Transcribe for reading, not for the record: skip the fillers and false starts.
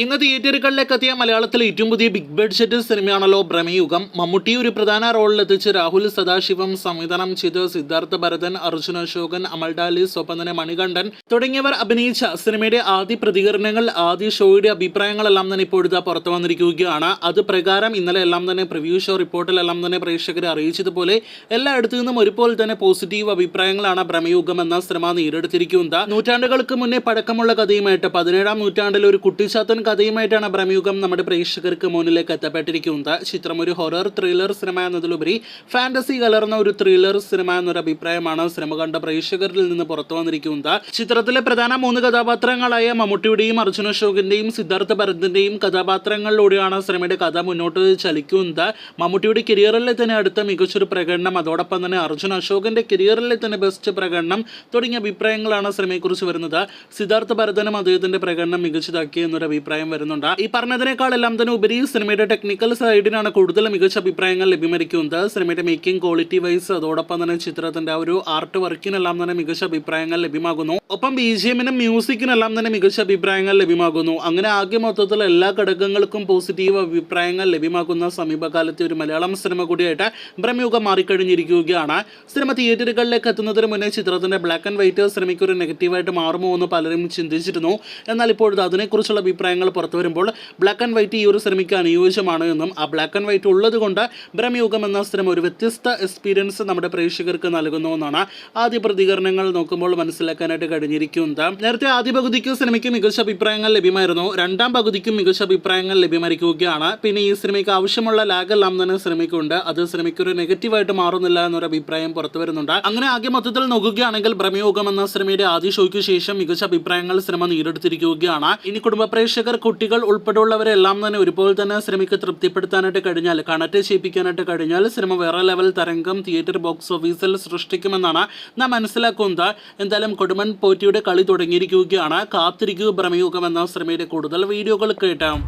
ഇന്ന് തിയേറ്ററുകളിലേക്ക് എത്തിയ മലയാളത്തിലെ ഏറ്റവും പുതിയ ബിഗ് ബഡ്ജറ്റ് സിനിമയാണല്ലോ ഭ്രമയുഗം. മമ്മൂട്ടി ഒരു പ്രധാന റോളിലെത്തിച്ച് രാഹുൽ സദാശിവം സംവിധാനം ചെയ്ത് സിദ്ധാർത്ഥ ഭരതൻ, അർജുൻ അശോകൻ, അമൽ ഡാലിസ്, ഒപ്പം തന്നെ മണികണ്ഠൻ തുടങ്ങിയവർ അഭിനയിച്ച സിനിമയുടെ ആദ്യ പ്രതികരണങ്ങൾ, ആദ്യ ഷോയുടെ അഭിപ്രായങ്ങളെല്ലാം തന്നെ ഇപ്പോഴത്തെ പുറത്തു വന്നിരിക്കുകയാണ്. അത് പ്രകാരം ഇന്നലെ എല്ലാം തന്നെ പ്രിവ്യൂ ഷോ റിപ്പോർട്ടിലെല്ലാം തന്നെ പ്രേക്ഷകരെ അറിയിച്ചതുപോലെ എല്ലായിടത്തു നിന്നും ഒരുപോലെ തന്നെ പോസിറ്റീവ് അഭിപ്രായങ്ങളാണ് ഭ്രമയുഗം എന്ന സിനിമ നേടിയെടുത്തിരിക്കുന്നത്. നൂറ്റാണ്ടുകൾക്ക് മുന്നേ പഴക്കമുള്ള കഥയുമായിട്ട് 17ാം നൂറ്റാണ്ടിൽ ഒരു കുട്ടിച്ചാത്തൻ കഥയുമായിട്ടാണ് ഭ്രമയുഗം നമ്മുടെ പ്രേക്ഷകർക്ക് മുന്നിലേക്ക് എത്തപ്പെട്ടിരിക്കുന്നത്. ചിത്രം ഒരു ഹൊറർ ത്രില്ലർ സിനിമ എന്നതിലുപരി ഫാന്റസി കലർന്ന ഒരു ത്രില്ലർ സിനിമ എന്നൊരു അഭിപ്രായമാണ് സിനിമ കണ്ട പ്രേക്ഷകരിൽ നിന്ന് പുറത്തു വന്നിരിക്കുന്നത്. ചിത്രത്തിലെ പ്രധാന 3 കഥാപാത്രങ്ങളായ മമ്മൂട്ടിയുടെയും അർജുൻ അശോകിന്റെയും സിദ്ധാർത്ഥ ഭരതന്റെയും കഥാപാത്രങ്ങളിലൂടെയാണ് സിനിമയുടെ കഥ മുന്നോട്ട് ചലിക്കുന്നത്. മമ്മൂട്ടിയുടെ കരിയറിലെ തന്നെ അടുത്ത മികച്ചൊരു പ്രകടനം, അതോടൊപ്പം തന്നെ അർജുൻ അശോകന്റെ കരിയറിലെ തന്നെ ബെസ്റ്റ് പ്രകടനം തുടങ്ങിയ അഭിപ്രായങ്ങളാണ് സിനിമയെക്കുറിച്ച് വരുന്നത്. സിദ്ധാർത്ഥ ഭരതനും അദ്ദേഹത്തിന്റെ പ്രകടനം മികച്ചതാക്കി എന്നൊരു അഭിപ്രായം വരുന്നുണ്ട്. ഈ പറഞ്ഞതിനേക്കാളെല്ലാം തന്നെ ഉപരി സിനിമയുടെ ടെക്നിക്കൽ സൈഡിനാണ് കൂടുതൽ മികച്ച അഭിപ്രായങ്ങൾ ലഭ്യമായിരിക്കുന്നത്. സിനിമയുടെ മേക്കിംഗ് ക്വാളിറ്റി വൈസ്, അതോടൊപ്പം തന്നെ ചിത്രത്തിന്റെ ആ ഒരു ആർട്ട് വർക്കിനെല്ലാം തന്നെ മികച്ച അഭിപ്രായങ്ങൾ ലഭ്യമാകുന്നു. ഒപ്പം BGM-നും മ്യൂസിക്കിനെല്ലാം തന്നെ മികച്ച അഭിപ്രായങ്ങൾ ലഭ്യമാകുന്നു. അങ്ങനെ ആകെ മൊത്തത്തിൽ എല്ലാ ഘടകങ്ങൾക്കും പോസിറ്റീവ് അഭിപ്രായങ്ങൾ ലഭ്യമാക്കുന്ന സമീപകാലത്തെ ഒരു മലയാളം സിനിമ കൂടിയായിട്ട് ഭ്രമയുഗം മാറിക്കഴിഞ്ഞിരിക്കുകയാണ്. സിനിമ തിയേറ്ററുകളിലേക്ക് എത്തുന്നതിന് മുന്നേ ചിത്രത്തിന്റെ ബ്ലാക്ക് ആൻഡ് വൈറ്റ് സിനിമയ്ക്ക് ഒരു നെഗറ്റീവായിട്ട് മാറുമോ എന്ന് പലരും ചിന്തിച്ചിരുന്നു. എന്നാൽ ഇപ്പോഴത്തെ അതിനെക്കുറിച്ചുള്ള അഭിപ്രായങ്ങൾ പുറത്തു വരുമ്പോൾ ബ്ലാക്ക് ആൻഡ് വൈറ്റ് ഈ ഒരു സിനിമയ്ക്ക് അനുയോജ്യമാണ് എന്നും ആ ബ്ലാക്ക് ആൻഡ് വൈറ്റ് ഉള്ളത് കൊണ്ട് ഭ്രമയുഗം എന്ന സിനിമ ഒരു വ്യത്യസ്ത എക്സ്പീരിയൻസ് നമ്മുടെ പ്രേക്ഷകർക്ക് നൽകുന്നു എന്നാണ് ആദ്യ പ്രതികരണങ്ങൾ നോക്കുമ്പോൾ മനസ്സിലാക്കാനായിട്ട് കഴിഞ്ഞിരിക്കുന്നത്. നേരത്തെ ആദ്യ പകുതിക്ക് സിനിമയ്ക്ക് മികച്ച അഭിപ്രായങ്ങൾ ലഭ്യമായിരുന്നു, രണ്ടാം പകുതിക്കും മികച്ച അഭിപ്രായങ്ങൾ ലഭ്യമായിരിക്കുകയാണ്. പിന്നെ ഈ സിനിമയ്ക്ക് ആവശ്യമുള്ള ലാഗെല്ലാം തന്നെ സിനിമയ്ക്കുണ്ട്, അത് സിനിമയ്ക്ക് ഒരു നെഗറ്റീവായിട്ട് മാറുന്നില്ല എന്നൊരു അഭിപ്രായം പുറത്തു വരുന്നുണ്ട്. അങ്ങനെ ആകെ മൊത്തത്തിൽ നോക്കുകയാണെങ്കിൽ ഭ്രമയുഗം എന്ന സിനിമയുടെ ആദ്യ ഷോയ്ക്ക് ശേഷം മികച്ച അഭിപ്രായങ്ങൾ സിനിമ നേടിയെടുത്തിരിക്കുകയാണ്. ഇനി കുടുംബ പ്രേക്ഷകർ, കുട്ടികൾ ഉൾപ്പെടെയുള്ളവരെല്ലാം തന്നെ ഒരുപോലെ തന്നെ സിനിമയ്ക്ക് തൃപ്തിപ്പെടുത്താനായിട്ട് കഴിഞ്ഞാൽ, കണക്ട് ചെയ്യിപ്പിക്കാനായിട്ട് കഴിഞ്ഞാൽ സിനിമ വേറെ ലെവൽ തരംഗം തിയേറ്റർ ബോക്സ് ഓഫീസിൽ സൃഷ്ടിക്കുമെന്നാണ് നാം മനസ്സിലാക്കുന്നത്. എന്തായാലും കൊടുമൺ പോറ്റിയുടെ കളി തുടങ്ങിയിരിക്കുകയാണ്. കാത്തിരിക്കൂ ഭ്രമയുഗം എന്ന സിനിമയുടെ കൂടുതൽ വീഡിയോകൾ കേട്ടാം.